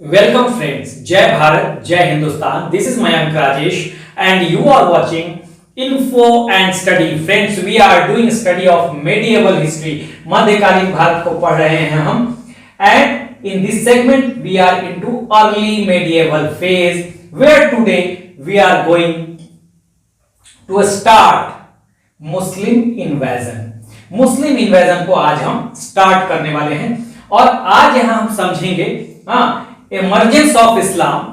Welcome friends, Jai Bharat, Jai Hindustan. This is Mayank Rajesh and you are watching Info and Study. Friends, we are doing study of medieval history. मध्यकालीन भारत को पढ़ रहे हैं हम. And in this segment we are into early medieval phase where today we are going to start Muslim invasion. Muslim invasion को आज हम start करने वाले हैं और आज यहां हम समझेंगे emergence of Islam,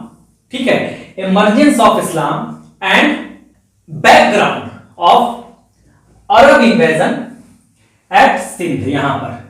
ठीक है, emergence of Islam and background of Arab invasion at Sindh. यहां पर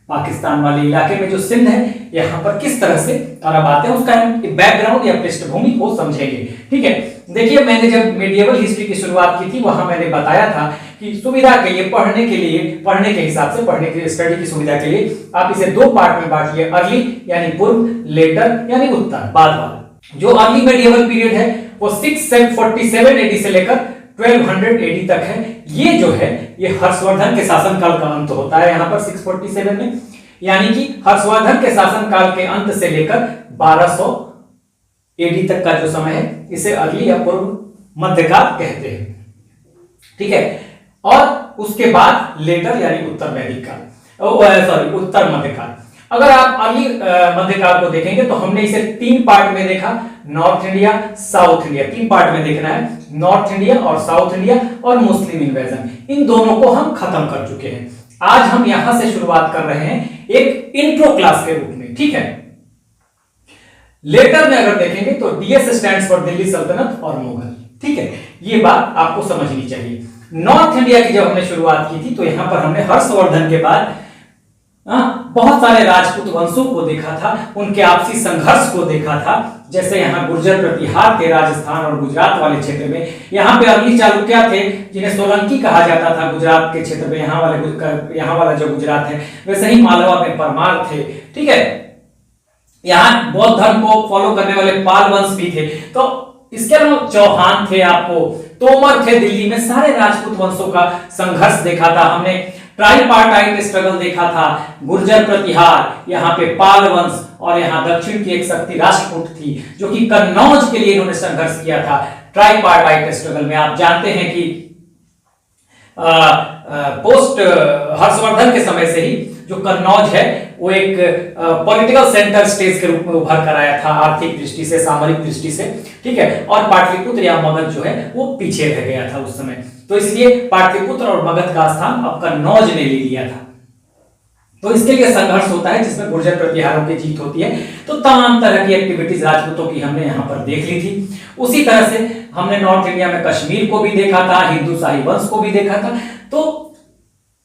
पाकिस्तान वाले इलाके में जो सिंध है यहां पर किस तरह से अरब आते हैं उसका बैकग्राउंड या पृष्ठभूमि को समझेंगे. ठीक है, देखिए मैंने जब मेडिएवल हिस्ट्री की शुरुआत की थी वहां मैंने बताया था कि सुविधा के लिए पढ़ने के हिसाब से पढ़ने के स्टडी की सुविधा के लिए आप इसे दो पार्ट में बांटिए. अर्ली यानी पूर्व, लेटर यानी उत्तर, बाद वाला. जो अर्ली मेडिएवल पीरियड है वो 647 एडी से लेकर 1200 एडी तक है. ये जो है ये हर्षवर्धन के शासनकाल का अंत होता है यहां पर 647 में, यानी कि हर्षवर्धन के शासनकाल के अंत से लेकर 1200 एडी तक का जो समय है इसे अर्ली या पूर्व मध्यकाल कहते हैं. ठीक है, और उसके बाद लेटर यानी उत्तर वैदिक काल, उत्तर मध्यकाल. अगर आप अर्ली मध्यकाल को देखेंगे तो हमने इसे तीन पार्ट में देखा, नॉर्थ इंडिया, साउथ इंडिया. तीन पार्ट में देखना है, नॉर्थ इंडिया और साउथ इंडिया और मुस्लिम इन्वेजन. इन दोनों को हम खत्म कर चुके हैं. आज हम यहां से शुरुआत कर रहे हैं एक इंट्रो क्लास के रूप में. ठीक है, लेटर में अगर देखेंगे तो डीएस स्टैंड्स फॉर दिल्ली सल्तनत और मुगल. ठीक है, ये बात आपको समझनी चाहिए. नॉर्थ इंडिया की जब हमने शुरुआत की थी तो यहां पर हमने हर्षवर्धन के बाद बहुत सारे राजपूत वंशों को देखा था, उनके आपसी संघर्ष को देखा था. जैसे यहाँ गुर्जर प्रतिहार थे राजस्थान और गुजरात वाले क्षेत्र में. यहाँ पे अर्ली चालुक्य थे जिन्हें सोलंकी कहा जाता था गुजरात के क्षेत्र में. यहाँ वाला जो गुजरात है, वैसे ही मालवा में परमार थे. ठीक है, यहाँ बौद्ध धर्म को फॉलो करने वाले पाल वंश भी थे. तो इसके अलावा चौहान थे, आपको तोमर थे. दिल्ली में सारे राजपूत वंशों का संघर्ष देखा था हमने. ट्राइपार्टाइट स्ट्रगल देखा था, गुर्जर प्रतिहार, यहाँ पे पाल वंश और यहाँ दक्षिण की एक शक्ति राष्ट्रकूट थी जो कि कन्नौज के लिए इन्होंने संघर्ष किया था. ट्राइपार्टाइट स्ट्रगल में आप जानते हैं कि पोस्ट हर्षवर्धन के समय से ही जो कन्नौज है वो एक पॉलिटिकल सेंटर स्टेज के रूप में उभर कर आया था, आर्थिक दृष्टि से, सामरिक दृष्टि से. ठीक है, और पाटलिपुत्र या मगध जो है वो पीछे रह गया था उस समय. तो इसलिए पाटलिपुत्र और मगध का स्थान अब कन्नौज ने ले लिया था. तो इसके लिए संघर्ष होता है जिसमें गुर्जर प्रतिहारों की जीत होती है. तो तमाम तरह की एक्टिविटीज राजपूतों की हमने यहाँ पर देख ली थी. उसी तरह से हमने नॉर्थ इंडिया में कश्मीर को भी देखा था, हिंदू शाही वंश को भी देखा था. तो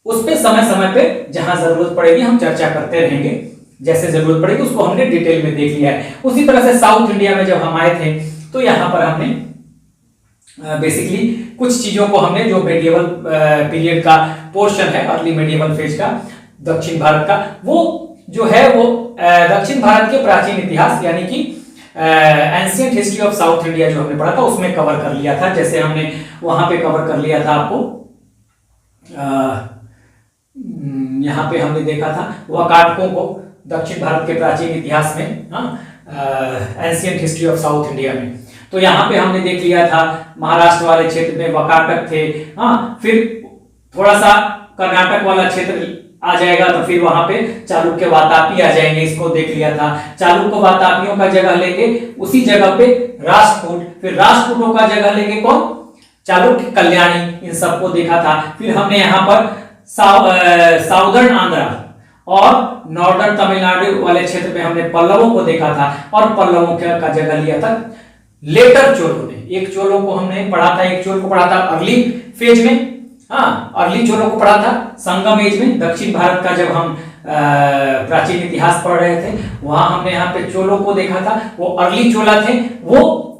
उस पे समय समय पे जहां जरूरत पड़ेगी हम चर्चा करते रहेंगे. जैसे जरूरत पड़ेगी उसको हमने डिटेल में देख लिया है. उसी तरह से साउथ इंडिया में जब हम आए थे तो यहाँ पर हमने बेसिकली कुछ चीजों को हमने जो मेडिएवल पीरियड का पोर्शन है, अर्ली मेडिएवल फेज का, दक्षिण भारत का, वो जो है वो दक्षिण भारत के प्राचीन इतिहास यानी कि ancient history of south India जो हमने पढ़ा था उसमें कवर कर लिया था. जैसे हमने वहां पे कवर कर लिया था, आपको यहाँ पे हमने देखा था वाकाटकों को दक्षिण भारत के प्राचीन इतिहास में, ancient history of south India में. तो यहाँ पे हमने देख लिया था महाराष्ट्र वाले क्षेत्र में वाकाटक थे. फिर थोड़ा सा कर्नाटक वाला क्षेत्र आ जाएगा तो फिर वहां पे चालुक्य वातापी आ जाएंगे, इसको देख लिया था. चालुक्य वातापियों का जगह लेंगे उसी जगह पे राष्ट्रकूट, फिर राष्ट्रकूटों का जगह लेंगे कौन, चालुक्य, कल्याणी, इन सबको देखा था. फिर हमने यहाँ पर साउदर्न आंध्रा और नॉर्दर्न तमिलनाडु वाले क्षेत्र में हमने पल्लवों को देखा था और पल्लवों का जगह लिया था लेटर चोलों ने. एक चोलों को हमने पढ़ा था, एक चोल को पढ़ा था अर्ली फेज में, अर्ली चोलों को पढ़ा था संगम एज में. दक्षिण भारत का जब हम प्राचीन इतिहास पढ़ रहे थे वहां हमने यहाँ पे चोलों को देखा था. वो अर्ली चोला थे, वो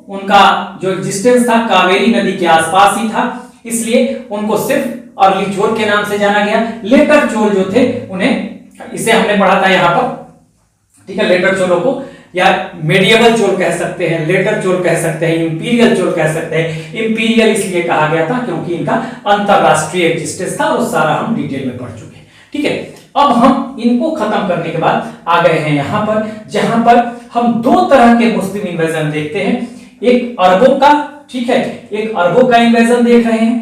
उनका जो एग्जिस्टेंस था कावेरी नदी के आसपास ही था, इसलिए उनको सिर्फ अर्ली चोल के नाम से जाना गया. लेटर चोल जो थे उन्हें, इसे हमने पढ़ा था यहाँ पर. ठीक है, लेटर चोलों को या मेडिएवल चोल कह सकते हैं, लेटर चोल कह सकते हैं, इंपीरियल चोल कह सकते हैं. इंपीरियल इसलिए कहा गया था क्योंकि इनका अंतरराष्ट्रीय एग्जिस्टेंस था, वो सारा हम डिटेल में पढ़ चुके हैं. ठीक है, अब हम इनको खत्म करने के बाद आ गए हैं यहां पर, जहां पर हम दो तरह के मुस्लिम इन्वेजन देखते हैं, एक अरबों का, ठीक है, एक अरबों का इन्वेजन देख रहे हैं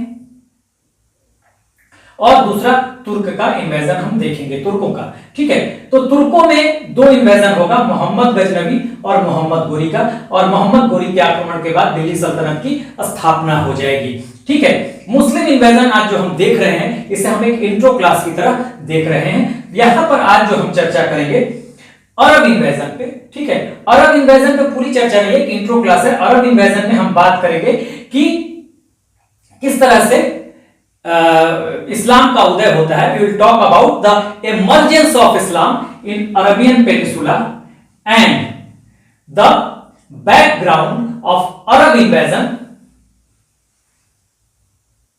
और दूसरा तुर्क का इन्वेजन हम देखेंगे, तुर्कों का, ठीक है। तो तुर्कों में दो इन्वेजन होगा, मोहम्मद गजनवी और मोहम्मद गोरी का, और मोहम्मद गोरी के आक्रमण के बाद दिल्ली सल्तनत की स्थापना हो जाएगी, ठीक है। मुस्लिम इन्वेजन आज जो हम देख रहे हैं इसे हम एक इंट्रो क्लास की तरह देख रहे हैं। यहां पर आज जो हम चर्चा करेंगे अरब इन्वेजन पे, ठीक है। अरब इन्वेजन पे पूरी चर्चा नहीं है, एक इंट्रो क्लास है। अरब इन्वेजन में हम बात करेंगे कि किस तरह से इस्लाम का उदय होता है। We will talk about the emergence of Islam in Arabian peninsula and the background of Arab invasion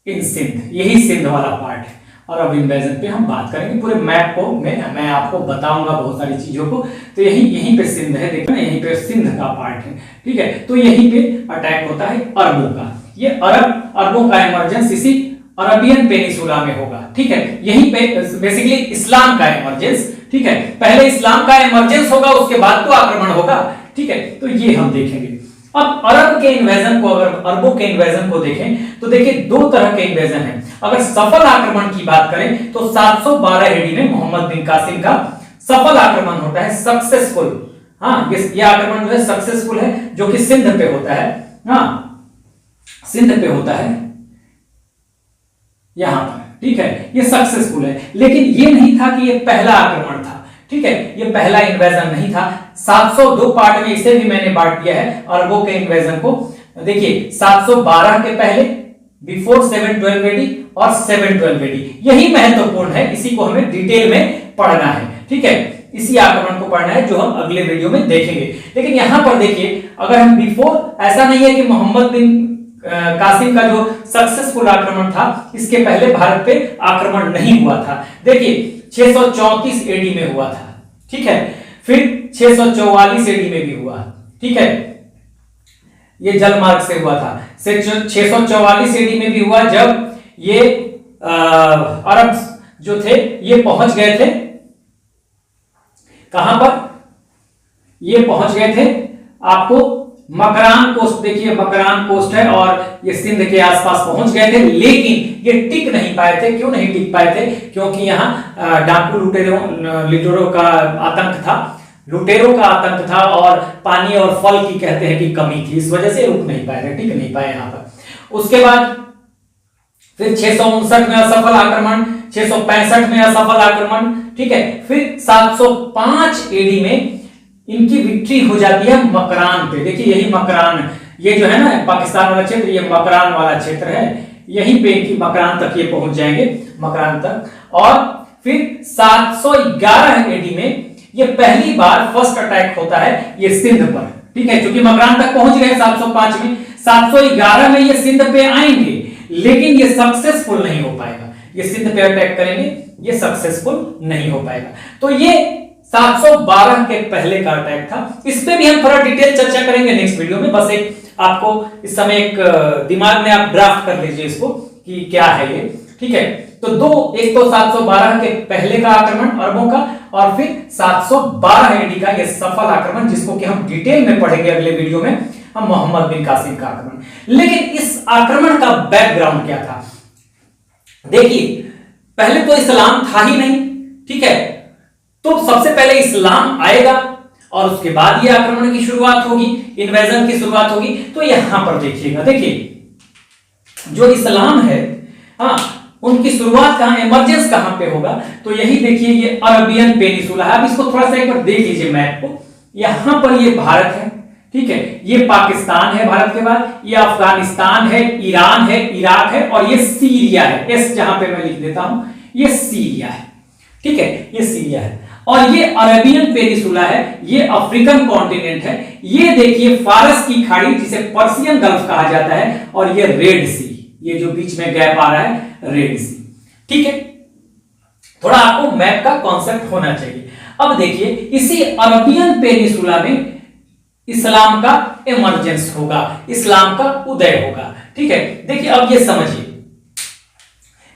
in Sindh. यही सिंध वाला पार्ट है। अरब इन्वेजन पे हम बात करेंगे, पूरे मैप को मैं आपको बताऊंगा बहुत सारी चीजों को। तो यहीं पे सिंध है, देखो ना, यहीं पे सिंध का पार्ट है, ठीक है। तो यहीं पे अटैक होता है अरबों का। ये अरबों का इमरजेंस इसी अरबियन पेनिसुला में होगा, ठीक है। यहीं पे बेसिकली इस्लाम का इमरजेंस, ठीक है। पहले इस्लाम का इमरजेंस होगा, उसके बाद तो आक्रमण होगा, ठीक है। तो ये हम देखेंगे। अब अरब के इन्वेजन को, अगर अरबों के इन्वेजन को देखें तो देखिए दो तरह के इन्वेजन हैं। अगर सफल आक्रमण की बात करें तो 712 एडी में मोहम्मद बिन कासिम का सफल आक्रमण होता है, सक्सेसफुल। हाँ, ये आक्रमण जो है सक्सेसफुल है, जो कि सिंध पे होता है। हाँ, सिंध पे होता है यहां पर, ठीक है। ये सक्सेसफुल है, लेकिन ये नहीं था कि ये पहला आक्रमण था, ठीक है। ये पहला इन्वेजन नहीं था। 702 पार्ट में इसे भी मैंने बांट दिया है अरबों के इन्वेजन को। देखिए 712 के पहले, बिफोर 712 एडी और 712 एडी, यही महत्वपूर्ण है। इसी को हमें डिटेल में पढ़ना है, ठीक है। इसी आक्रमण को पढ़ना है जो हम अगले वीडियो में देखेंगे। लेकिन यहां पर देखिए, अगर हम बिफोर, ऐसा नहीं है कि मोहम्मद बिन कासिम का जो सक्सेसफुल आक्रमण था इसके पहले भारत पे आक्रमण नहीं हुआ था। देखिए 634 एडी में हुआ था, ठीक है। फिर 644 एडी में भी हुआ, ठीक है। ये जल मार्ग से हुआ था। 644 एडी में भी हुआ, जब ये अरब जो थे ये पहुंच गए थे कहां पर, ये पहुंच गए थे आपको मकरान कोस्ट, देखिए मकरान कोस्ट है और ये सिंध के आसपास पहुंच गए थे, लेकिन ये टिक नहीं पाए थे। क्यों नहीं टिक पाए थे? क्योंकि यहाँ डाकू लुटेरों का आतंक था, लुटेरों का आतंक था, और पानी और फल की कहते हैं कि कमी थी, इस वजह से रुक नहीं पाए थे, टिक नहीं पाए यहाँ पर। उसके बाद फिर 659 में असफल आक्रमण, 665 में असफल आक्रमण, ठीक है। फिर 705 एडी में इनकी विक्ट्री हो जाती है मकरान पे। देखिए यही मकरान, ये जो है ना पाकिस्तान वाला क्षेत्र, ये मकरान वाला क्षेत्र है, यहीं पे इनकी मकरान तक ये पहुंच जाएंगे, मकरान तक। और फिर 711 एडी में ये पहली बार फर्स्ट अटैक होता है ये सिंध पर, ठीक है। क्योंकि मकरान तक पहुंच गए 705 में, 711 में ये सिंध पे आएंगे, लेकिन ये सक्सेसफुल नहीं हो पाएगा। ये सिंध पे अटैक करेंगे, ये सक्सेसफुल नहीं हो पाएगा। तो ये 712 के पहले का अटैक था। इस पे भी हम थोड़ा डिटेल चर्चा करेंगे नेक्स्ट वीडियो में। बस एक आपको इस समय एक दिमाग में आप ड्राफ्ट कर लीजिए इसको कि क्या है ये, ठीक है। तो दो, एक तो 712 के पहले का आक्रमण अरबों का, और फिर 712 एडी का ये सफल आक्रमण, जिसको कि हम डिटेल में पढ़ेंगे अगले वीडियो में, हम मोहम्मद बिन कासिम का आक्रमण। लेकिन इस आक्रमण का बैकग्राउंड क्या था? देखिए पहले तो इस्लाम था ही नहीं, ठीक है। तो सबसे पहले इस्लाम आएगा और उसके बाद ये आक्रमण की शुरुआत होगी, इन्वेजन की शुरुआत होगी। तो यहां पर देखिएगा, देखिए जो इस्लाम है, हाँ, उनकी शुरुआत कहां, इमरजेंस कहां पे होगा? तो यही देखिए ये अरबियन पेनिसुला है। अब इसको थोड़ा सा एक बार देख लीजिए मैप को। यहां पर ये भारत है, ठीक है। ये पाकिस्तान है भारत के बाद, ये अफगानिस्तान है, ईरान है, इराक है, और ये सीरिया है। एस जहां पे मैं लिख देता हूं, ये सीरिया है, ठीक है। ये सीरिया है, और ये अरेबियन पेनिसुला है, ये अफ्रीकन कॉन्टिनेंट है। ये देखिए फारस की खाड़ी, जिसे पर्सियन गल्फ कहा जाता है, और ये रेड सी, ये जो बीच में गैप आ रहा है, रेड सी, ठीक है। थोड़ा आपको मैप का कॉन्सेप्ट होना चाहिए। अब देखिए इसी अरबियन पेनिसुला में इस्लाम का इमरजेंस होगा, इस्लाम का उदय होगा, ठीक है। देखिए अब ये समझिए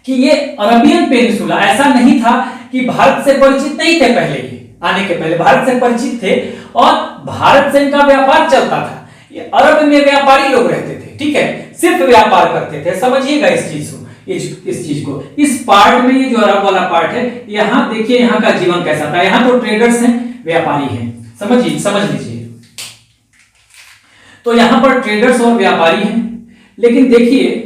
कि ये अरबियन पेनिसुला ऐसा नहीं था कि भारत से परिचित नहीं थे, पहले ये आने के पहले भारत से परिचित थे और भारत से इनका व्यापार चलता था। ये अरब में व्यापारी लोग रहते थे, ठीक है, सिर्फ व्यापार करते थे। समझिएगा इस चीज को, इस चीज को। इस पार्ट में ये जो अरब वाला पार्ट है, यहां देखिए यहाँ का जीवन कैसा था। यहां तो ट्रेडर्स हैं, व्यापारी हैं, समझ लीजिए। तो यहां पर ट्रेडर्स और व्यापारी हैं, लेकिन देखिए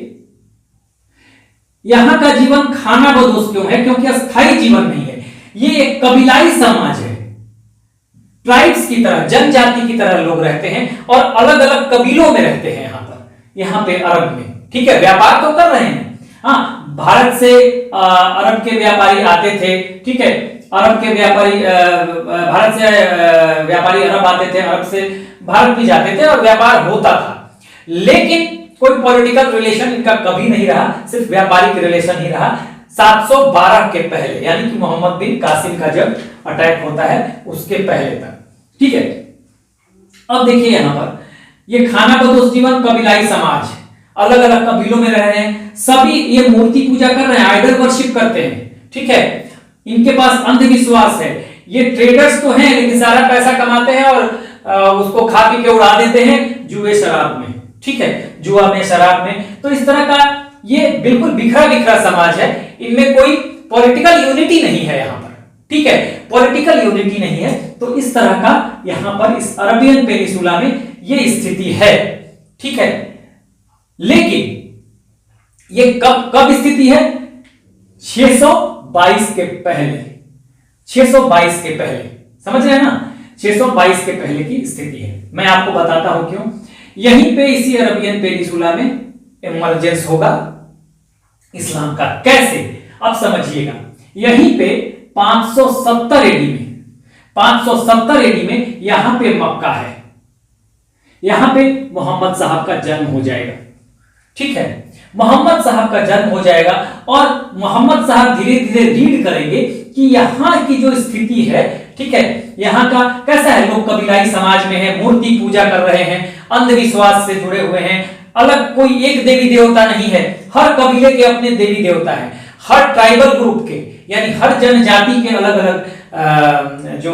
यहां का जीवन खानाबदोश क्यों है? क्योंकि अस्थायी जीवन नहीं है। ये एक कबीलाई समाज है, ट्राइब्स की तरह, जनजाति की तरह लोग रहते हैं और अलग अलग कबीलों में रहते हैं यहाँ पे अरब में, ठीक है। व्यापार तो कर रहे हैं, हाँ, भारत से अरब के व्यापारी आते थे, ठीक है, अरब के व्यापारी भारत से व्यापारी अरब आते थे, अरब से भारत भी जाते थे और व्यापार होता था, लेकिन कोई पॉलिटिकल रिलेशन इनका कभी नहीं रहा, सिर्फ व्यापारिक रिलेशन ही रहा। 712 के पहले, यानी कि मोहम्मद बिन कासिम का जब अटैक होता है उसके पहले तक, ठीक है। अब देखिए यहां पर ये खानाबदोश जीवन, कबीलाई समाज, अलग अलग कबीलों में रह रहे हैं, सभी ये मूर्ति पूजा कर रहे हैं, आइडल वर्शिप करते हैं, ठीक है। इनके पास अंधविश्वास है। ये ट्रेडर्स तो हैं, लेकिन सारा पैसा कमाते हैं और उसको खा पी के उड़ा देते हैं जुए शराब में, ठीक है, जुआ में, शराब में। तो इस तरह का ये बिल्कुल बिखरा बिखरा समाज है। इनमें कोई पॉलिटिकल यूनिटी नहीं है यहाँ पर, ठीक है, पॉलिटिकल यूनिटी नहीं है। तो इस तरह का यहाँ पर इस अरबियन पेनिसुला में ये स्थिति है, ठीक है। लेकिन ये कब स्थिति है? 622 के पहले, 622 के पहले, समझ रहे हैं ना, 622 के पहले की स्थिति है। मैं आपको बताता हूं क्यों। यहीं पे इसी अरबियन पेनिसुला में इमरजेंस होगा इस्लाम का। कैसे? अब समझिएगा। यहीं पे 570 एडी में, 570 एडी में यहां पे मक्का है, यहां पे मोहम्मद साहब का जन्म हो जाएगा, ठीक है। मोहम्मद साहब का जन्म हो जाएगा और मोहम्मद साहब धीरे धीरे रीड करेंगे कि यहां की जो स्थिति है, ठीक है, यहां का कैसा है। लोग कबीलाई समाज में है, मूर्ति पूजा कर रहे हैं, अंधविश्वास से जुड़े हुए हैं, अलग कोई एक देवी देवता नहीं है, हर कबीले के अपने देवी देवता हैं, हर ट्राइबल ग्रुप के, यानी हर जनजाति के अलग अलग जो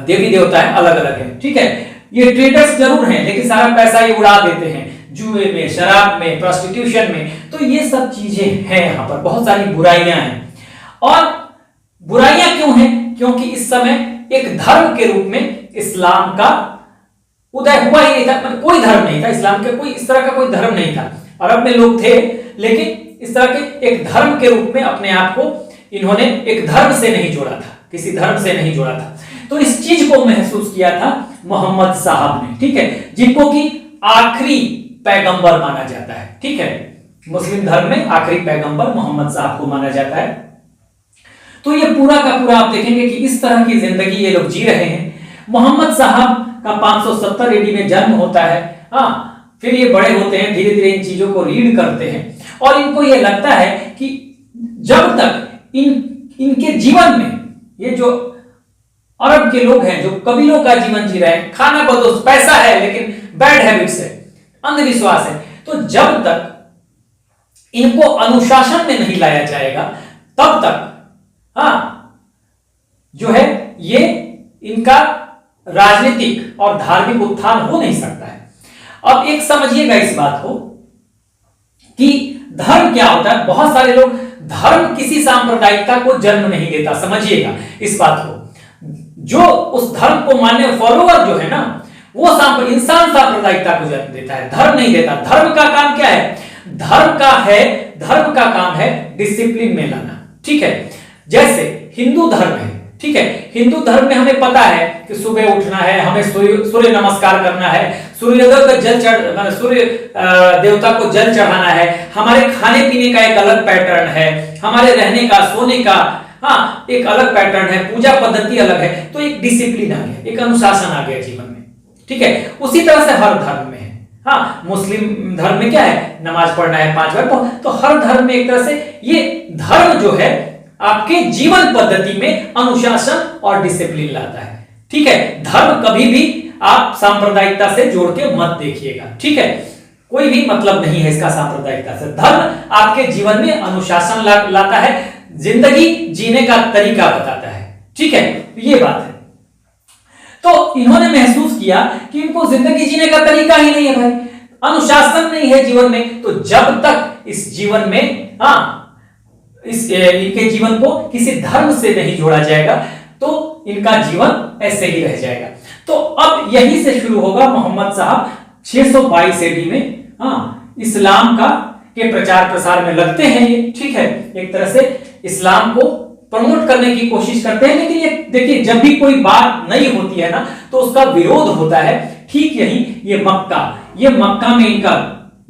देवी देवता है अलग अलग है, ठीक है। ये ट्रेडर्स जरूर हैं, लेकिन सारा पैसा ये उड़ा देते हैं जुए में, शराब में, प्रोस्टिट्यूशन में। तो ये सब चीजें हैं, यहाँ पर बहुत सारी बुराइयां हैं। और बुराइयां क्यों हैं? क्योंकि इस समय एक धर्म के रूप में इस्लाम का उदय हुआ ही नहीं था, मतलब कोई धर्म नहीं था इस्लाम के, कोई इस तरह का कोई धर्म नहीं था। अरब में लोग थे, लेकिन इस तरह के एक धर्म के रूप में अपने आप को इन्होंने एक धर्म से नहीं जोड़ा था, किसी धर्म से नहीं जोड़ा था। तो इस चीज को महसूस किया था मोहम्मद साहब ने, ठीक है, जिनको कि आखिरी पैगंबर माना जाता है, ठीक है। मुस्लिम धर्म में आखिरी पैगंबर मोहम्मद साहब को माना जाता है। तो ये पूरा का पूरा आप देखेंगे कि इस तरह की जिंदगी ये लोग जी रहे हैं। मोहम्मद साहब का 570 एडी में जन्म होता है, हाँ, फिर ये बड़े होते हैं, धीरे धीरे इन चीजों को रीड करते हैं और इनको ये लगता है कि जब तक इनके जीवन में ये जो अरब के लोग हैं, जो कबीलों का जीवन जी रहे हैं, खाना बदोश, पैसा है लेकिन बैड हैबिट्स है, अंधविश्वास है, तो जब तक इनको अनुशासन में नहीं लाया जाएगा तब तक जो है ये इनका राजनीतिक और धार्मिक उत्थान हो नहीं सकता है। अब एक समझिएगा इस बात को कि धर्म क्या होता है। बहुत सारे लोग, धर्म किसी सांप्रदायिकता को जन्म नहीं देता, समझिएगा इस बात को। जो उस धर्म को मानने फॉलोअर जो है ना, वो इंसान सांप्रदायिकता को जन्म देता है, धर्म नहीं देता। धर्म का काम क्या है? धर्म का काम है डिसिप्लिन में लाना, ठीक है। जैसे हिंदू धर्म है, ठीक है, हिंदू धर्म में हमें पता है कि सुबह उठना है, हमें सूर्य नमस्कार करना है, सूर्य देवता को जल चढ़ाना है, हमारे खाने पीने का एक अलग पैटर्न है, हमारे रहने का, सोने का एक अलग पैटर्न है, पूजा पद्धति अलग है। तो एक डिसिप्लिन आ गया, एक अनुशासन आ गया जीवन में, ठीक है। उसी तरह से हर धर्म में है। मुस्लिम धर्म में क्या है? नमाज पढ़ना है 5 बार। तो हर धर्म में एक तरह से ये धर्म जो है आपके जीवन पद्धति में अनुशासन और डिसिप्लिन लाता है, ठीक है। धर्म कभी भी आप सांप्रदायिकता से जोड़ के मत देखिएगा, ठीक है। कोई भी मतलब नहीं है इसका सांप्रदायिकता से। धर्म आपके जीवन में अनुशासन लाता है, जिंदगी जीने का तरीका बताता है। ठीक है, ये बात है। तो इन्होंने महसूस किया कि इनको जिंदगी जीने का तरीका ही नहीं है भाई, अनुशासन नहीं है जीवन में। तो जब तक इस जीवन में इनके जीवन को किसी धर्म से नहीं जोड़ा जाएगा तो इनका जीवन ऐसे ही रह जाएगा। तो अब यहीं से शुरू होगा मोहम्मद साहब 622 एडी में इस्लाम के प्रचार प्रसार में लगते हैं ये। ठीक है, एक तरह से इस्लाम को प्रमोट करने की कोशिश करते हैं। लेकिन ये देखिए, जब भी कोई बात नई होती है ना तो उसका विरोध होता है। ठीक यही ये मक्का में इनका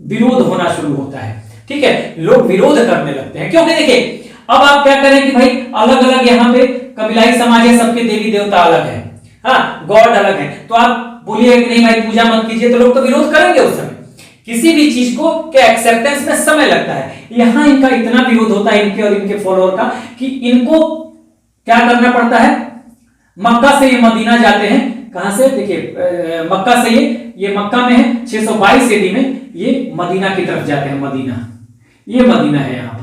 विरोध होना शुरू होता है। ठीक है, लोग विरोध करने लगते हैं, क्योंकि देखिए अब आप क्या करें कि भाई अलग अलग यहाँ पे कबीलाई समाज है, सबके देवी देवता अलग है, गॉड अलग है, तो आप बोलिए कि नहीं भाई पूजा मत कीजिए, तो लोग तो विरोध करेंगे उस समय। किसी भी चीज को के एक्सेप्टेंस में समय लगता है। यहां इनका इतना विरोध होता है, इनके और इनके फॉलोअर का, कि इनको क्या करना पड़ता है, मक्का से ये मदीना जाते हैं। कहां से, देखिए मक्का से ये मक्का में है, 622 एडी में ये मदीना की तरफ जाते हैं। मदीना, ये मदीना है, यहां पर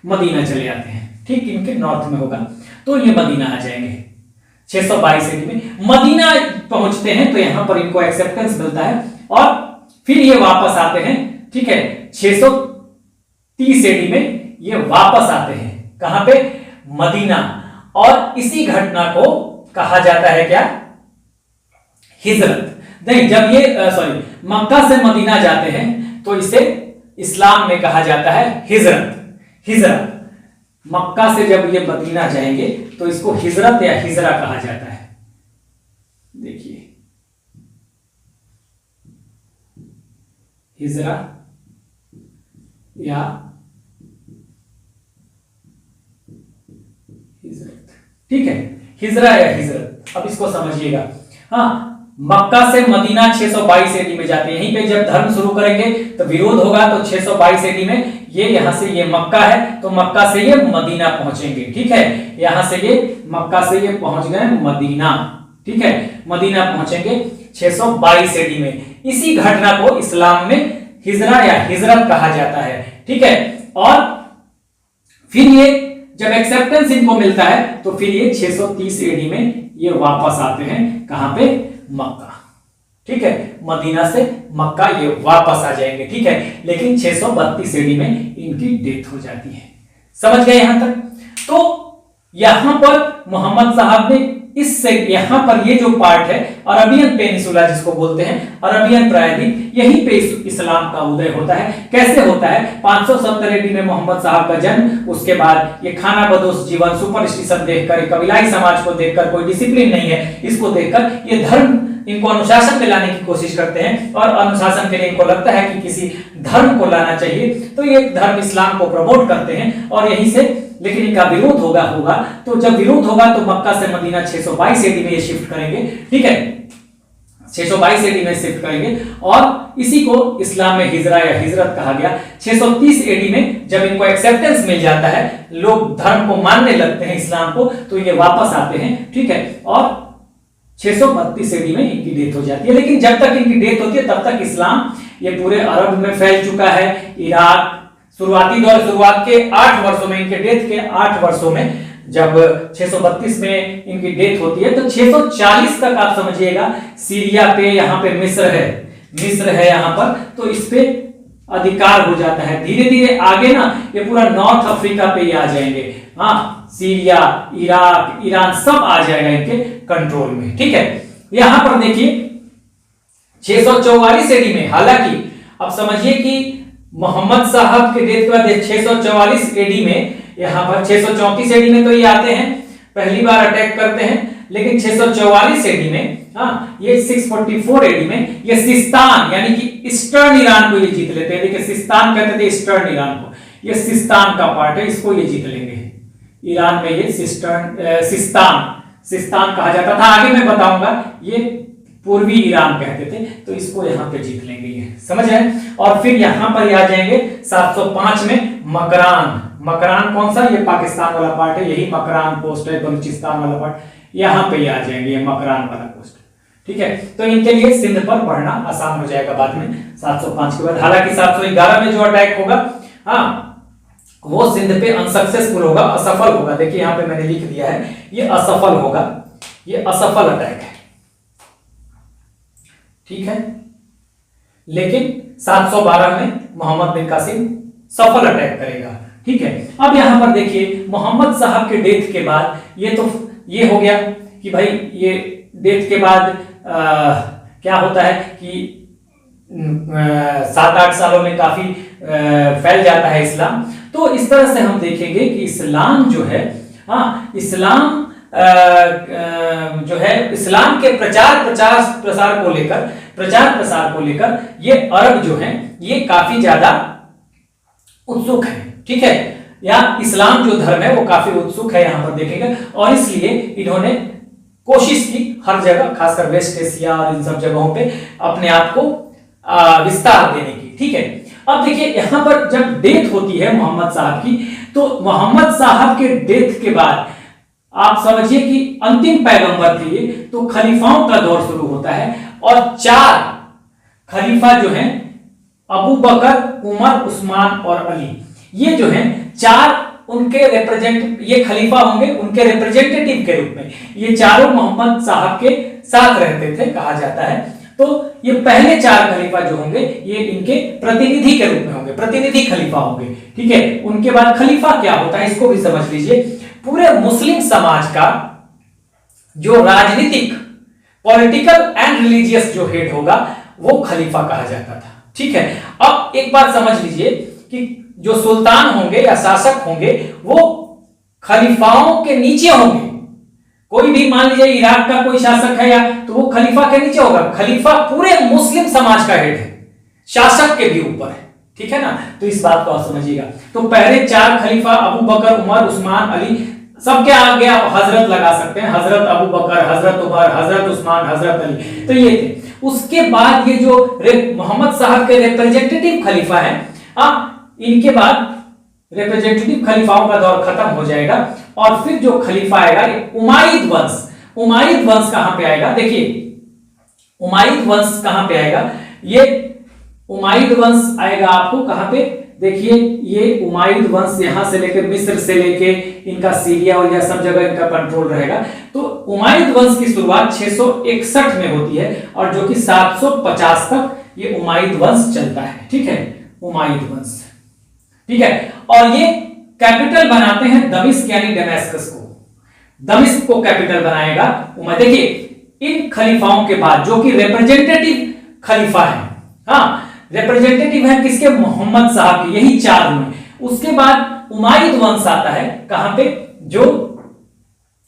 मदीना चले जाते हैं। ठीक, इनके नॉर्थ में होगा, तो ये मदीना आ जाएंगे 622 एडी में। मदीना पहुंचते हैं तो यहां पर इनको एक्सेप्टेंस मिलता है और फिर ये वापस आते हैं। ठीक है, 630 एडी में ये वापस आते हैं, कहां पे, मदीना। और इसी घटना को कहा जाता है क्या, हिजरत। नहीं, जब ये मक्का से मदीना जाते हैं तो इसे इस्लाम में कहा जाता है हिजरत। मक्का से जब ये मदीना जाएंगे तो इसको हिजरत या हिजरा कहा जाता है। देखिए, हिजरा या हिजरत। ठीक है, हिजरा या हिजरत। अब इसको समझिएगा। मक्का से मदीना 622 एडी में जाते हैं। यहीं पे जब धर्म शुरू करेंगे तो विरोध होगा, तो 622 एडी में ये यहां से ये मक्का है तो मक्का से ये मदीना पहुंचेंगे। ठीक है, यहां से ये मक्का से ये पहुंच गए मदीना। ठीक है, मदीना पहुंचेंगे 622 एडी में। इसी घटना को इस्लाम में हिजरा या हिजरत कहा जाता है। ठीक है, और फिर ये जब एक्सेप्टेंस इनको मिलता है तो फिर ये 630 एडी में ये वापस आते हैं, कहां पे, मक्का। ठीक है, मदीना से मक्का ये वापस आ जाएंगे। ठीक है, लेकिन 632 एडी में इनकी डेथ हो जाती है। समझ गए यहां तक? तो यहां पर मोहम्मद साहब ने इससे यहां पर ये जो पार्ट है अरबियन पेनिसुला जिसको बोलते हैं, अरबियन प्रायद्वीप, यहीं पे इस्लाम का उदय होता है। कैसे होता है, 570 एडी में मोहम्मद साहब का जन्म। उसके बाद ये खाना बदोश जीवन, सुपरस्टिशन देखकर, कबीलाई समाज को देखकर, कोई डिसिप्लिन नहीं है इसको देखकर ये धर्म इनको अनुशासन में लाने की कोशिश करते हैं। और अनुशासन के लिए इनको लगता है कि किसी धर्म को लाना चाहिए, तो ये धर्म इस्लाम को प्रमोट करते हैं और यहीं से, लेकिन इनका विरोध होगा। तो जब विरोध होगा तो मक्का से मदीना 622 एडी में ये शिफ्ट करेंगे। ठीक है, 622 एडी में शिफ्ट करेंगे और इसी को इस्लाम में हिजरा या हिजरत कहा गया। 630 एडी में जब इनको एक्सेप्टेंस मिल जाता है, लोग धर्म को मानने लगते हैं इस्लाम को, तो ये वापस आते हैं। ठीक है, और 632 एडी में इनकी डेथ हो जाती है। लेकिन जब तक इनकी डेथ होती है तब तक इस्लाम ये पूरे अरब में फैल चुका है। इराक, शुरुआत के 8 वर्षों में, इनके डेथ के 8 वर्षों में, जब 632 में इनकी डेथ होती है तो 640 तक आप समझिएगा सीरिया पे, यहाँ पे मिस्र है यहाँ पर, तो इस पे अधिकार हो जाता है। धीरे धीरे आगे ना ये पूरा नॉर्थ अफ्रीका पे ही आ जाएंगे। सीरिया, इराक, ईरान सब आ जाएगा इनके कंट्रोल में। ठीक है, यहां पर देखिए 644 एडी में, हालांकि अब समझिए कि मोहम्मद साहब के डेथ के बाद 644 एडी में, यहां पर 634 एडी में तो ये आते हैं, पहली बार अटैक करते हैं। लेकिन 644 एडी में, ये 644 एडी में ये सिस्तान यानी कि ईस्टर्न ईरान को ये जीत लेते हैं। देखिए सिस्तान कहते थे ईस्टर्न ईरान को, ये सिस्तान का पार्ट है, इसको ये जीत लेंगे। ईरान में ये सिस्तान कहा जाता था, आगे मैं बताऊंगा। ये पूर्वी ईरान कहते थे, तो इसको यहाँ पे जीत लेंगे ये, समझ आए। और फिर यहाँ पर आ जाएंगे 705 में मकरान कौन सा, ये पाकिस्तान वाला पार्ट है, यही मकरान पोस्ट है, बलूचिस्तान वाला पार्ट, यहाँ पे आ जाएंगे ये मकरान वाला पोस्ट। ठीक है, तो इनके लिए सिंध पर बढ़ना आसान हो जाएगा बाद में 705 के बाद। हालांकि 711 में जो अटैक होगा, हाँ, वो सिंध पे अनसक्सेसफुल होगा, असफल होगा। देखिए यहां पे मैंने लिख दिया है, ये असफल होगा, ये असफल अटैक है, ठीक है। लेकिन 712 में मोहम्मद बिन कासिम सफल अटैक करेगा, ठीक है। अब यहां पर देखिए मोहम्मद साहब के डेथ के बाद ये हो गया कि भाई ये डेथ के बाद क्या होता है कि 7-8 सालों में काफी फैल जाता है इस्लाम। तो इस तरह से हम देखेंगे कि इस्लाम जो है, हाँ, इस्लाम जो है, इस्लाम के प्रचार प्रसार को लेकर ये अरब जो है ये काफी ज्यादा उत्सुक है, ठीक है। या इस्लाम जो धर्म है वो काफी उत्सुक है, यहां पर देखेंगे। और इसलिए इन्होंने कोशिश की हर जगह, खासकर वेस्ट एशिया और इन सब जगहों पे अपने आप को विस्तार देने की, ठीक है। अब देखिए यहां पर जब डेथ होती है मोहम्मद साहब की, तो मोहम्मद साहब के डेथ के बाद आप समझिए कि अंतिम पैगंबर थे ये, तो खलीफाओं का दौर शुरू होता है। और 4 खलीफा जो हैं, अबू बकर, उमर, उस्मान और अली, ये जो हैं 4 उनके ये खलीफा होंगे, उनके रिप्रेजेंटेटिव के रूप में ये चारों मोहम्मद साहब के साथ रहते थे, कहा जाता है। तो ये पहले 4 खलीफा जो होंगे ये इनके प्रतिनिधि के रूप में होंगे, प्रतिनिधि खलीफा होंगे, ठीक है। उनके बाद खलीफा क्या होता है इसको भी समझ लीजिए। पूरे मुस्लिम समाज का जो राजनीतिक, पॉलिटिकल एंड रिलीजियस जो हेड होगा वो खलीफा कहा जाता था, ठीक है। अब एक बात समझ लीजिए कि जो सुल्तान होंगे या शासक होंगे वो खलीफाओं के नीचे होंगे। कोई भी मान लीजिए इराक का कोई शासक है या, तो वो खलीफा के नीचे होगा। खलीफा पूरे मुस्लिम समाज का हेड है, शासक के भी ऊपर है, ठीक है ना। तो इस बात को आप समझिएगा। तो पहले 4 खलीफा अबू बकर, उमर, उस्मान, अली, सबके आगे आप हजरत लगा सकते हैं, हजरत अबू बकर, हजरत उमर, हजरत उस्मान, हजरत अली, तो ये थे। उसके बाद ये जो मोहम्मद साहब के रिप्रेजेंटेटिव खलीफा है, इनके बाद रिप्रेजेंटेटिव खलीफाओं का दौर खत्म हो जाएगा। और फिर जो खलीफा आएगा उमाइद वंश। उमाइद वंश कहां पे आएगा, देखिए उमाइद वंश कहां पे आएगा, ये उमाइद वंश आएगा आपको कहां पे, देखिए ये उमाइद वंश यहां से लेकर मिस्र से लेके इनका सीरिया और यह सब जगह इनका कंट्रोल रहेगा। तो उमाइद वंश की शुरुआत 661 में होती है और जो कि 750 तक ये उमाइद वंश चलता है, ठीक है, उमाइद वंश, ठीक है। और ये कैपिटल बनाते हैं दमिश्क यानी दमेस्कस को, दमिश्क को कैपिटल बनाएगा उमर। देखिए इन खलीफाओं के बाद जो कि रिप्रेजेंटेटिव खलीफा है, हाँ, रिप्रेजेंटेटिव है किसके, मोहम्मद साहब के, यही 4 हुए। उसके बाद उमाइद वंश आता है, कहां पे, जो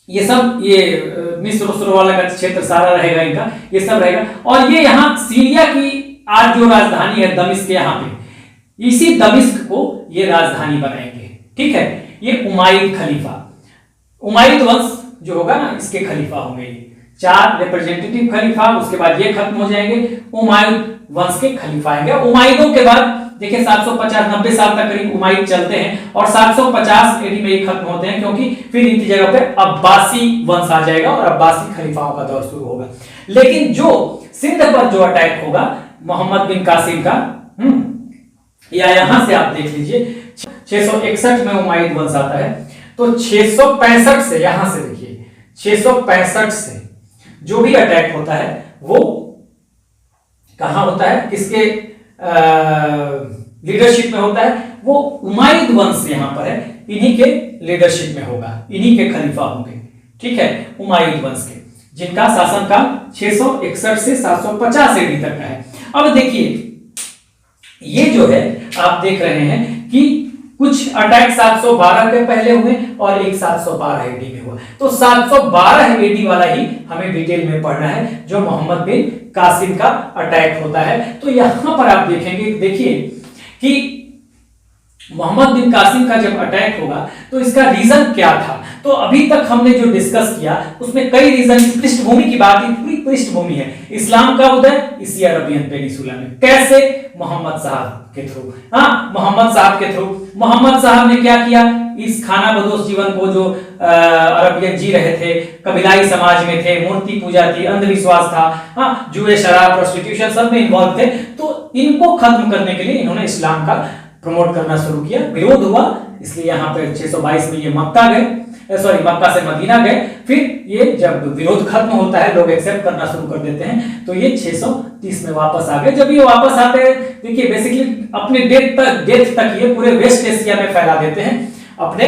ये सब ये मिस्र वाला का क्षेत्र सारा रहेगा इनका, ये सब रहेगा। और ये यहां सीरिया की आज जो राजधानी है दमिश्क, यहाँ पे इसी दमिश्क को ये राजधानी बनाएंगे, ठीक है। ये उमाइद खलीफा, उमाइद वंश जो होगा ना इसके खलीफा होंगे ये 4 रिप्रेजेंटेटिव खलीफा। उसके बाद ये खत्म हो जाएंगे, उमाइद वंश के खलीफा आएंगे। उमाइदों के बाद देखिए 750-90 साल तक करीब उमाइद चलते हैं और 750 एडी में ये खत्म होते हैं, क्योंकि फिर इनकी जगह पे अब्बासी वंश आ जाएगा और अब्बासी खलीफाओं का दौर शुरू होगा। लेकिन जो सिंध पर जो अटैक होगा मोहम्मद बिन कासिम का, या यहां से आप देख लीजिए 661 में उमाइद वंश आता है, तो 665 से, यहां से देखिए 665 से जो भी अटैक होता है वो कहां होता है, किसके लीडरशिप में होता है, वो उमाइद वंश यहां पर है, इन्हीं के लीडरशिप में होगा, इन्हीं के खलीफा होंगे, ठीक है, उमाइद वंश के, जिनका शासनकाल 661 से 750 एडी तक का है। अब देखिए ये जो है आप देख रहे हैं कि कुछ अटैक 712 के पहले हुए और एक 712 एडी में हुआ। तो 712 एडी वाला ही हमें डिटेल में पढ़ना है, जो मोहम्मद बिन कासिम का अटैक होता है। तो यहां पर आप देखेंगे, देखिए कि मोहम्मद बिन कासिम का जब अटैक होगा तो इसका रीजन क्या था। तो अभी तक हमने जो डिस्कस किया उसमें कई रीजन, पृष्ठभूमि की बात की, पूरी पृष्ठभूमि है। इस्लाम का उदय इसी अरबियन पेनिसुला में, कैसे? मोहम्मद साहब के थ्रू। मोहम्मद साहब के थ्रू। मोहम्मद साहब ने क्या किया? इस खाना बदोश जीवन को जो अरबियन जी रहे थे, कबीलाई समाज में थे, मूर्ति पूजा थी, अंधविश्वास था, जुए, शराब, प्रोस्टिट्यूशन सब में इन्वॉल्व थे, तो इनको खत्म करने के लिए इन्होंने इस्लाम का प्रमोट करना शुरू किया। विरोध हुआ, इसलिए यहाँ पे 622 में ये मक्का मक्का से मदीना गए। फिर ये जब विरोध खत्म होता है, लोग एक्सेप्ट करना शुरू कर देते हैं, तो ये 630 में वापस आ गए। जब ये वापस आते हैं, देखिए बेसिकली अपने डेथ तक ये पूरे वेस्ट एशिया में फैला देते हैं अपने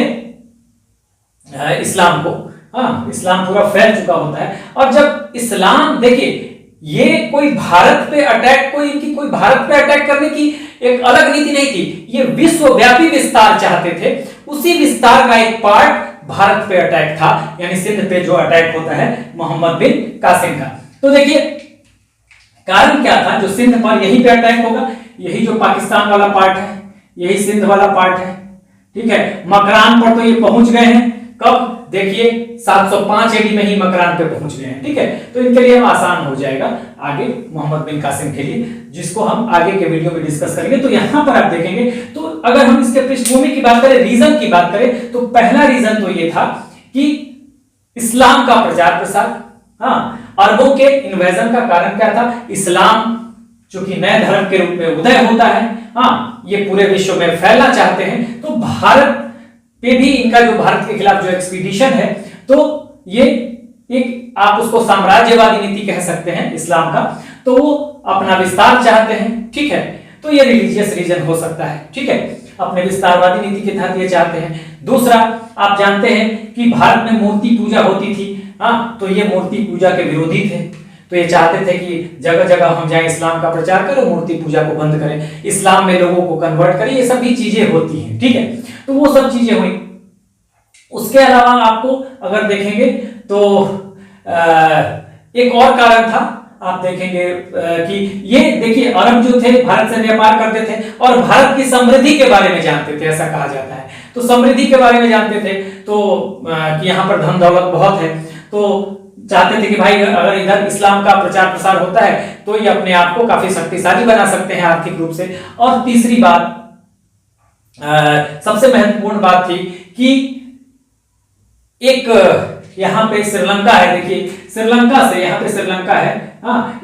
इस्लाम को। इस्लाम पूरा फैल चुका होता है। और जब इस्लाम, देखिए ये कोई भारत पे अटैक, कोई भारत पे अटैक करने की एक अलग नीति नहीं थी, ये विश्वव्यापी विस्तार चाहते थे। उसी विस्तार का एक पार्ट भारत पे अटैक था, यानी सिंध पे जो अटैक होता है मोहम्मद बिन कासिम का। तो देखिए कारण क्या था जो सिंध पर यहीं पे अटैक होगा, यही जो पाकिस्तान वाला पार्ट है, यही सिंध वाला पार्ट है, ठीक है। मकरान पर तो ये पहुंच गए हैं, कब? देखिए 705 एडी में ही मकरान पे पहुंच गए हैं, ठीक है। तो इनके लिए आसान हो जाएगा आगे मोहम्मद बिन कासिम के लिए, जिसको हम आगे के वीडियो में डिस्कस करेंगे। तो यहां पर आप देखेंगे, तो अगर हम इसके पृष्ठभूमि की बात करें, रीजन की बात करें, तो पहला रीजन तो ये था कि इस्लाम का प्रचार प्रसार। अरबों के इन्वेजन का कारण क्या था? इस्लाम चूंकि नए धर्म के रूप में उदय होता है, ये पूरे विश्व में फैलना चाहते हैं, तो भारत पे भी इनका जो भारत के खिलाफ जो एक्सपीडिशन है, तो ये एक आप उसको साम्राज्यवादी नीति कह सकते हैं इस्लाम का, तो वो अपना विस्तार चाहते हैं, ठीक है। तो ये रिलीजियस रीजन हो सकता है, ठीक है, अपने विस्तारवादी नीति के तहत ये चाहते हैं। दूसरा, आप जानते हैं कि भारत में मूर्ति पूजा होती थी, तो ये मूर्ति पूजा के विरोधी थे, तो ये चाहते थे कि जगह जगह हम जाएं, इस्लाम का प्रचार करें, मूर्ति पूजा को बंद करें, इस्लाम में लोगों को कन्वर्ट करें, ये सभी चीजें होती हैं, ठीक है। तो वो सब चीजें हुई। उसके अलावा आपको अगर देखेंगे तो एक और कारण था, आप देखेंगे कि ये देखिए अरब जो थे भारत से व्यापार करते थे और भारत की समृद्धि के बारे में जानते थे, ऐसा कहा जाता है। तो समृद्धि के बारे में जानते थे, तो कि यहाँ पर धन दौलत बहुत है, तो चाहते थे कि भाई अगर इधर इस्लाम का प्रचार प्रसार होता है तो ये अपने आप को काफी शक्तिशाली बना सकते हैं आर्थिक रूप से। और तीसरी बात, सबसे महत्वपूर्ण बात थी कि एक यहाँ पे श्रीलंका है, देखिए श्रीलंका से, यहाँ पे श्रीलंका है,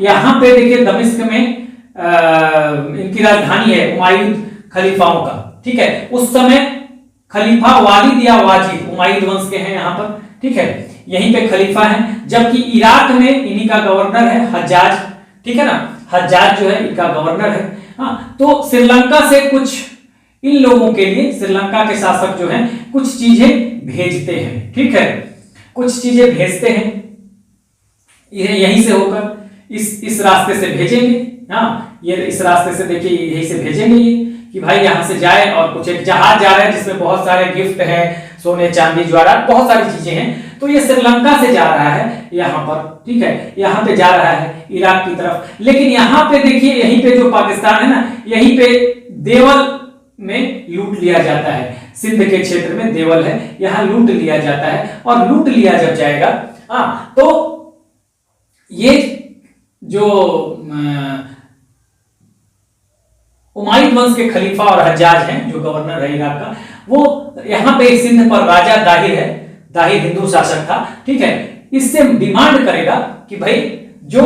यहाँ पे देखिए दमिश्क में इनकी राजधानी है उमायुद खलीफाओं का, ठीक है। उस समय खलीफा वालिद या वाजिद उमायुद वंश के हैं यहाँ पर, ठीक है, यहीं पे खलीफा है। जबकि इराक में इन्हीं का गवर्नर है हज्जाज, ठीक है ना, हज्जाज जो है इनका गवर्नर है। तो श्रीलंका से कुछ इन लोगों के लिए श्रीलंका के शासक जो हैं कुछ चीजें भेजते हैं, ठीक है, कुछ चीजें भेजते हैं, यहीं से होकर इस रास्ते से भेजेंगे, ये इस रास्ते से देखिए यहीं से भेजेंगे ये कि भाई यहां से जाए, और कुछ एक जहाज जा रहा है जिसमें बहुत सारे गिफ्ट हैं, सोने चांदी ज्वेलर बहुत सारी चीजें हैं। तो ये श्रीलंका से जा रहा है यहाँ पर, ठीक है, यहाँ पे जा रहा है इराक की तरफ। लेकिन यहाँ पे देखिए यहीं पे जो पाकिस्तान है ना, यहीं पे देवल में लूट लिया जाता है, सिंध के क्षेत्र में देवल है, यहाँ लूट लिया जाता है। और लूट लिया जब जाएगा, तो ये जो उमाइद वंश के खलीफा और हज्जाज हैं जो गवर्नर है इराक का, वो यहाँ पे सिंध पर राजा दाहिर है, दाहिर हिंदू शासक था, ठीक है, इससे डिमांड करेगा कि भाई जो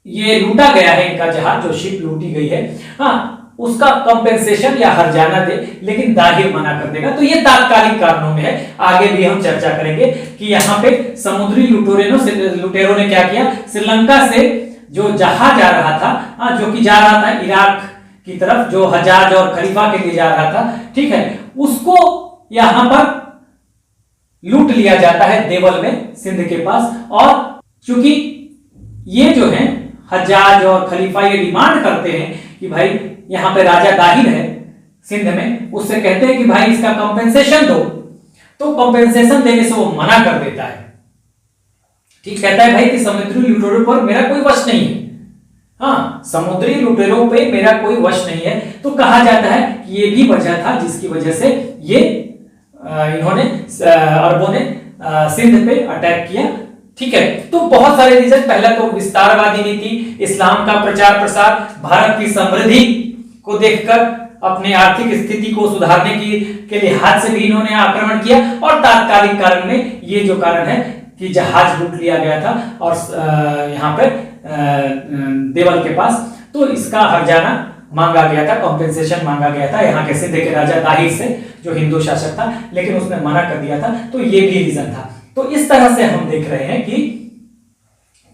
ये लूटा गया है इनका जहाज, जो शिप लूटी गई है, उसका कंपेंसेशन या हर्जाना दे, लेकिन दाहिर मना कर देगा। तो ये तात्कालिक कारणों में है, आगे भी हम चर्चा करेंगे कि यहाँ पे समुद्री लुटेरों ने क्या किया, श्रीलंका से जो जहाज जा रहा था, जो कि जा रहा था इराक की तरफ, जो हज्जाज और खलीफा के लिए जा रहा था, ठीक है, उसको यहां पर लूट लिया जाता है देवल में, सिंध के पास। और चूंकि ये जो है हज्जाज और खलीफा ये डिमांड करते हैं कि भाई यहाँ पे राजा दाहिर है सिंध में, उससे कहते हैं कि भाई इसका कंपेंसेशन दो, तो कंपेंसेशन देने से वो मना कर देता है, ठीक, कहता है भाई कि समुद्री लुटेरों पर मेरा कोई वश नहीं है, समुद्री लुटेरों पे मेरा कोई वश नहीं है। तो कहा जाता है कि ये भी वजह था जिसकी वजह से ये इन्होंने अरबों ने सिंध पे अटैक किया। ठीक है, तो बहुत सारे रीजन, पहला तो विस्तारवादी नीति, इस्लाम का प्रचार प्रसार, भारत की समृद्धि को देखकर अपने आर्थिक स्थिति को सुधारने के लिहाज से भी इन्होंने आक्रमण किया, और तात्कालिक कारण में ये जो कारण है कि जहाज लूट लिया गया था और यहाँ पर देवल के पास, तो इसका हर्जाना मांगा गया था, कॉम्पेंसेशन मांगा गया था यहाँ के सिंध के राजा ताहिर से, जो हिंदू शासक था, लेकिन उसने मना कर दिया था। तो ये भी रीजन था। तो इस तरह से हम देख रहे हैं कि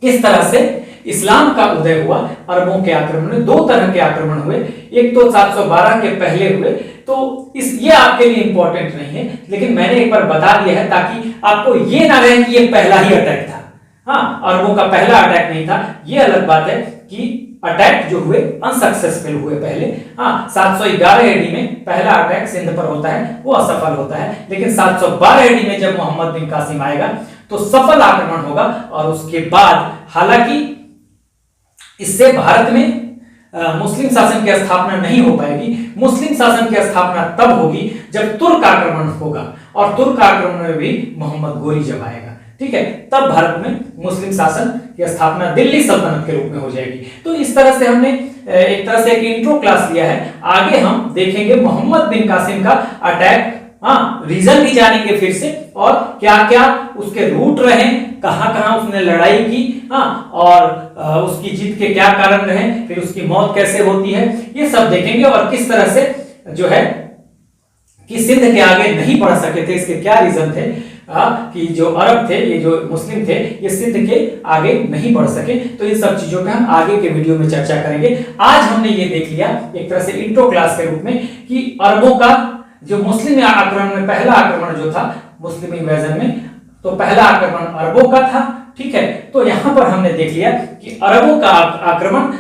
किस तरह से इस्लाम का उदय हुआ। अरबों के आक्रमण में दो तरह के आक्रमण हुए, एक तो 712 के पहले हुए, तो ये आपके लिए इंपॉर्टेंट नहीं है, लेकिन मैंने एक बार बता दिया है ताकि आपको ये ना रहे कि ये पहला ही अटैक था। हाँ, अरबों का पहला अटैक नहीं था, ये अलग बात है कि अटैक जो हुए अनसक्सेसफुल हुए पहले। हाँ, 711 एडी में पहला अटैक सिंध पर होता है, वो असफल होता है, लेकिन 712 एडी में जब मोहम्मद बिन कासिम आएगा तो सफल आक्रमण होगा। और उसके बाद हालांकि इससे भारत में मुस्लिम शासन की स्थापना नहीं हो पाएगी। मुस्लिम शासन की स्थापना तब होगी जब तुर्क आक्रमण होगा, और तुर्क आक्रमण में भी मोहम्मद गोरी जब आएगा, ठीक है, तब भारत में मुस्लिम शासन की स्थापना दिल्ली सल्तनत के रूप में हो जाएगी। तो इस तरह से हमने एक तरह से एक इंट्रो क्लास लिया है। आगे हम देखेंगे मोहम्मद बिन कासिम का अटैक, हाँ, रीजन भी जानेंगे फिर से, और क्या क्या उसके रूट रहे, कहां कहां उसने लड़ाई की, हाँ, और उसकी जीत के क्या कारण रहे, फिर उसकी मौत कैसे होती है, ये सब देखेंगे। और किस तरह से जो है कि सिंध के आगे नहीं बढ़ सके थे, इसके क्या रीजन थे, कि जो अरब थे, ये जो मुस्लिम थे, ये सिंध के आगे नहीं बढ़ सके। तो इन सब चीजों पे हम आगे के वीडियो में चर्चा करेंगे। आज हमने ये देख लिया एक तरह से इंट्रो क्लास के रूप में कि अरबों का जो मुस्लिम आक्रमण में पहला आक्रमण जो था मुस्लिम इन्वेजन में, तो पहला आक्रमण अरबों का था। ठीक है, तो यहां पर हमने देख लिया कि अरबों का आक्रमण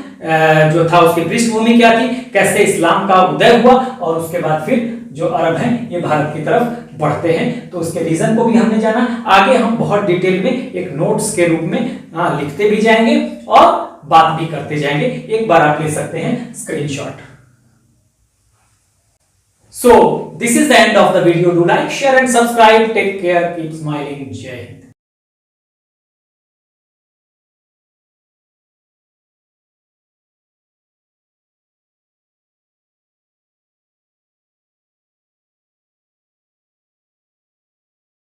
जो था उसकी पृष्ठभूमि क्या थी, कैसे इस्लाम का उदय हुआ, और उसके बाद फिर जो अरब हैं ये भारत की तरफ बढ़ते हैं। तो उसके रीजन को भी हमने जाना। आगे हम बहुत डिटेल में एक नोट्स के रूप में लिखते भी जाएंगे और बात भी करते जाएंगे। एक बार आप ले सकते हैं screenshot. So this is the end of the video. Do like, share and subscribe. Take care. Keep smiling. Jai Hind.